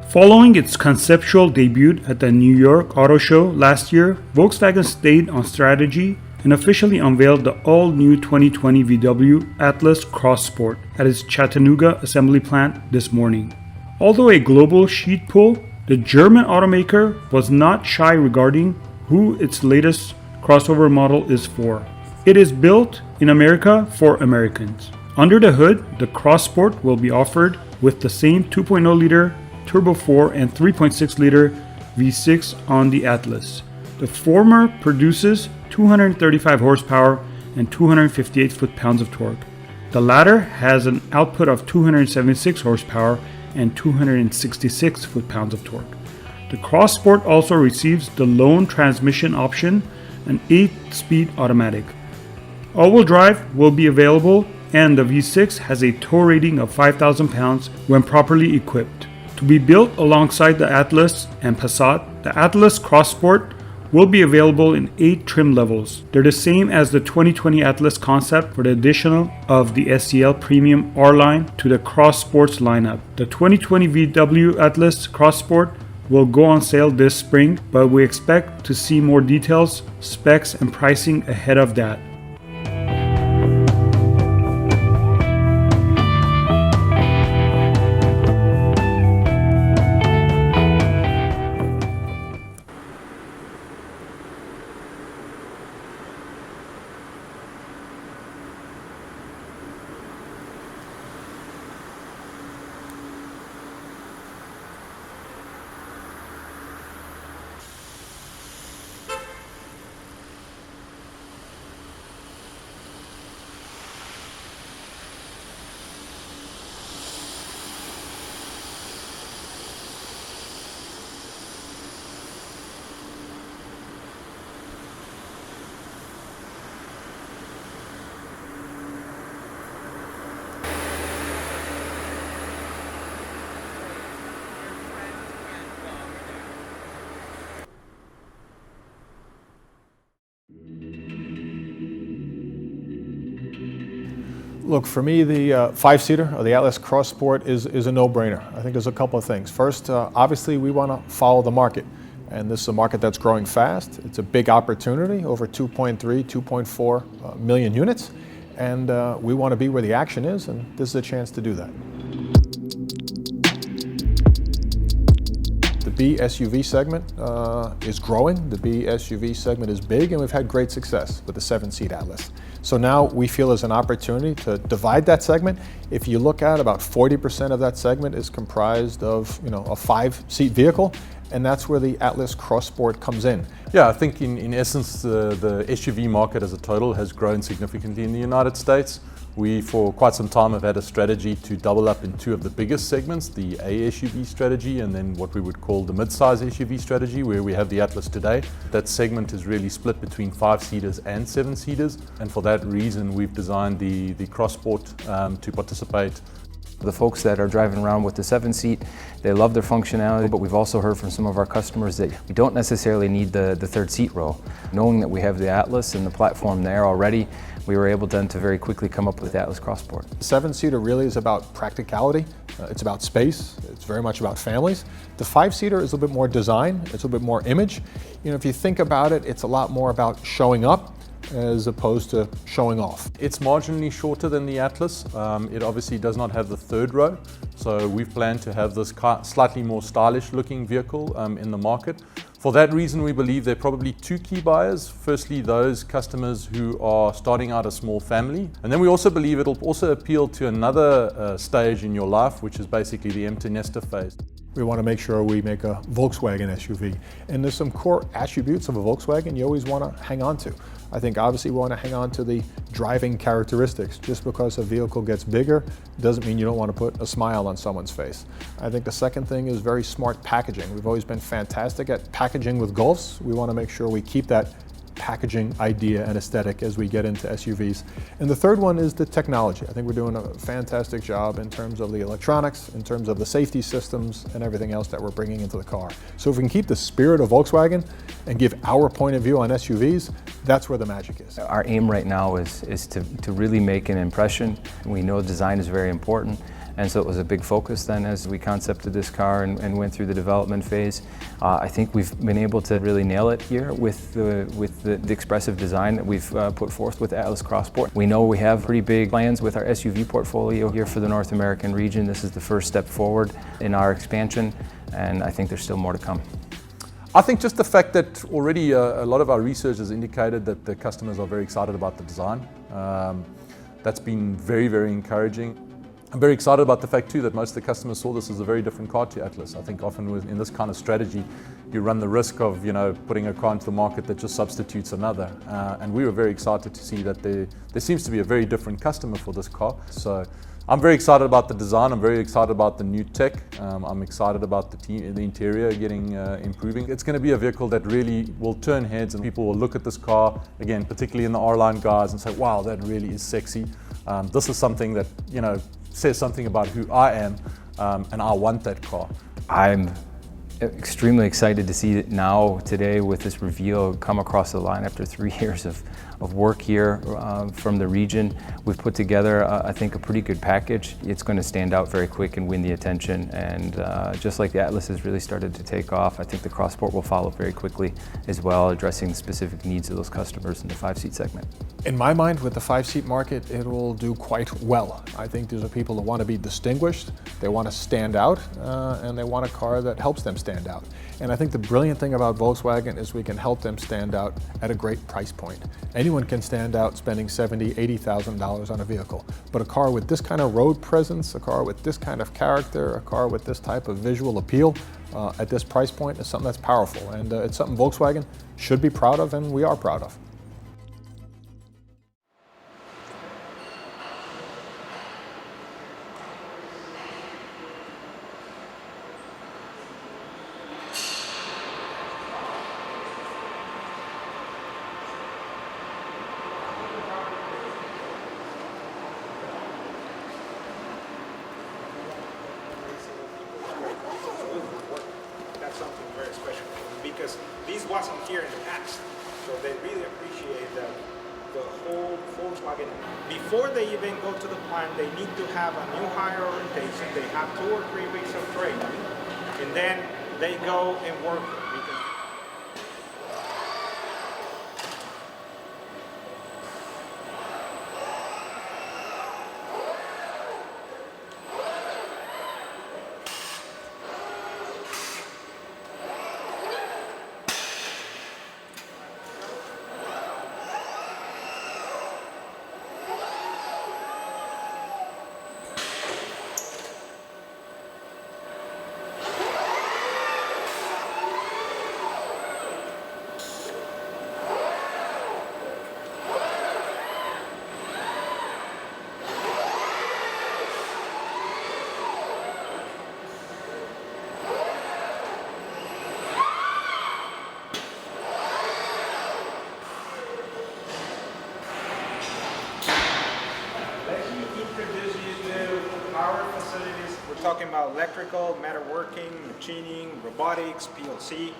Following its conceptual debut at the New York Auto Show last year, Volkswagen stayed on strategy and officially unveiled the all-new 2020 VW Atlas Cross Sport at its Chattanooga assembly plant this morning. Although a global sheet pull, the German automaker was not shy regarding who its latest crossover model is for. It is built in America for Americans. Under the hood, the Cross Sport will be offered with the same 2.0-liter Turbo 4 and 3.6-liter V6 on the Atlas. The former produces 235 horsepower and 258 foot-pounds of torque. The latter has an output of 276 horsepower and 266 foot-pounds of torque. The Cross Sport also receives the lone transmission option, an 8-speed automatic. All-wheel drive will be available, and the V6 has a tow rating of 5,000 pounds when properly equipped. To be built alongside the Atalas and Passat, the Atlas Cross Sport will be available in 8 trim levels. They're the same as the 2020 Atlas concept for the addition of the SEL Premium R-Line to the Cross Sports lineup. The 2020 VW Atlas Cross Sport will go on sale this spring, but we expect to see more details, specs, and pricing ahead of that. Look, for me, the 5-seater or the Atlas Cross Sport is a no-brainer. I think there's a couple of things. First, obviously, we want to follow the market. And this is a market that's growing fast. It's a big opportunity, over 2.3, 2.4 million units. And we want to be where the action is, and this is a chance to do that. The B SUV segment is growing. The B SUV segment is big, and we've had great success with the 7-seat Atlas. So now we feel there's an opportunity to divide that segment. If you look at about 40% of that segment is comprised of, a 5-seat vehicle, and that's where the Atlas Cross Sport comes in. Yeah, I think in essence, the SUV market as a total has grown significantly in the United States. We, for quite some time, have had a strategy to double up in 2 of the biggest segments, the A SUV strategy and then what we would call the mid-size SUV strategy, where we have the Atlas today. That segment is really split between 5-seaters and 7-seaters, and for that reason, we've designed the Cross Sport to participate. The folks that are driving around with the 7-seat, they love their functionality, but we've also heard from some of our customers that we don't necessarily need the 3rd seat row. Knowing that we have the Atlas and the platform there already, we were able then to very quickly come up with the Atlas Cross Sport. The 7-seater really is about practicality. It's about space. It's very much about families. The 5-seater is a little bit more design. It's a little bit more image. If you think about it, it's a lot more about showing up as opposed to showing off. It's marginally shorter than the Atlas. It obviously does not have the 3rd row, so we've planned to have this slightly more stylish looking vehicle in the market. For that reason, we believe there are probably 2 key buyers. Firstly, those customers who are starting out a small family. And then we also believe it'll also appeal to another stage in your life, which is basically the empty nester phase. We want to make sure we make a Volkswagen SUV. And there's some core attributes of a Volkswagen you always want to hang on to. I think obviously we want to hang on to the driving characteristics. Just because a vehicle gets bigger doesn't mean you don't want to put a smile on someone's face. I think the second thing is very smart packaging. We've always been fantastic at packaging with Golfs. We want to make sure we keep that packaging idea and aesthetic as we get into SUVs. And the third one is the technology. I think we're doing a fantastic job in terms of the electronics, in terms of the safety systems, and everything else that we're bringing into the car. So if we can keep the spirit of Volkswagen and give our point of view on SUVs, that's where the magic is. Our aim right now is to really make an impression. We know design is very important, And so it was a big focus then as we concepted this car and went through the development phase. I think we've been able to really nail it here with the expressive design that we've put forth with Atlas Crossport. We know we have pretty big plans with our SUV portfolio here for the North American region. This is the first step forward in our expansion, and I think there's still more to come. I think just the fact that already a lot of our research has indicated that the customers are very excited about the design. That's been very, very encouraging. I'm very excited about the fact too that most of the customers saw this as a very different car to Atlas. I think often in this kind of strategy, you run the risk of putting a car into the market that just substitutes another. And we were very excited to see that there seems to be a very different customer for this car. So I'm very excited about the design. I'm very excited about the new tech. I'm excited about the interior getting improving. It's going to be a vehicle that really will turn heads, and people will look at this car, again, particularly in the R-Line guys, and say, wow, that really is sexy. This is something that, says something about who I am, and I want that car. I'm extremely excited to see it now today with this reveal come across the line after 3 years of work here from the region. We've put together, I think, a pretty good package. It's going to stand out very quick and win the attention, and just like the Atlas has really started to take off, I think the Crossport will follow very quickly as well, addressing the specific needs of those customers in the 5-seat segment. In my mind, with the 5-seat market, it will do quite well. I think these are people that want to be distinguished, they want to stand out, and they want a car that helps them stand out. And I think the brilliant thing about Volkswagen is we can help them stand out at a great price point. Anyone can stand out spending $70,000, $80,000 on a vehicle, but a car with this kind of road presence, a car with this kind of character, a car with this type of visual appeal at this price point is something that's powerful, and it's something Volkswagen should be proud of, and we are proud of. Something very special because this wasn't here in the past, so they really appreciate the whole Volkswagen. Before they even go to the plant, they need to have a new hire orientation. They have 2 or 3 weeks of training, and then they go and work. We're talking about electrical, metalworking, machining, robotics, PLC,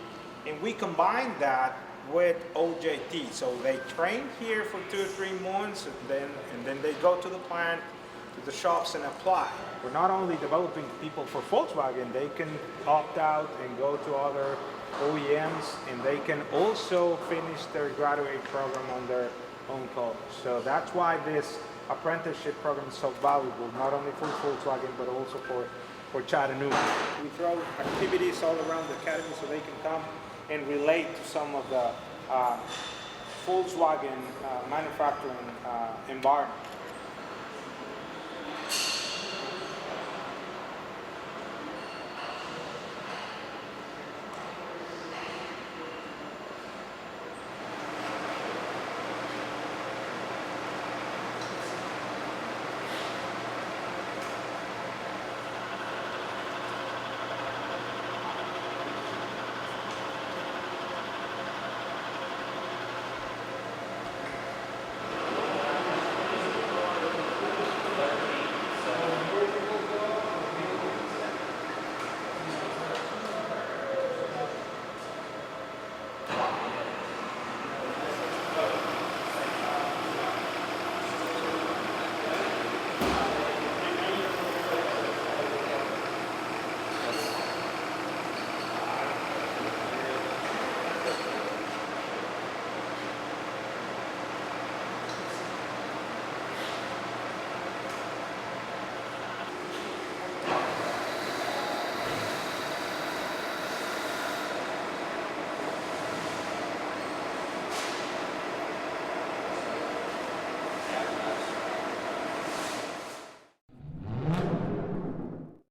and we combine that with OJT. So they train here for 2 or 3 months, and then they go to the plant, to the shops, and apply. We're not only developing people for Volkswagen, they can opt out and go to other OEMs, and they can also finish their graduate program on their own college. So that's why this apprenticeship program is so valuable, not only for Volkswagen, but also for Chattanooga. We throw activities all around the academy so they can come and relate to some of the Volkswagen manufacturing environment.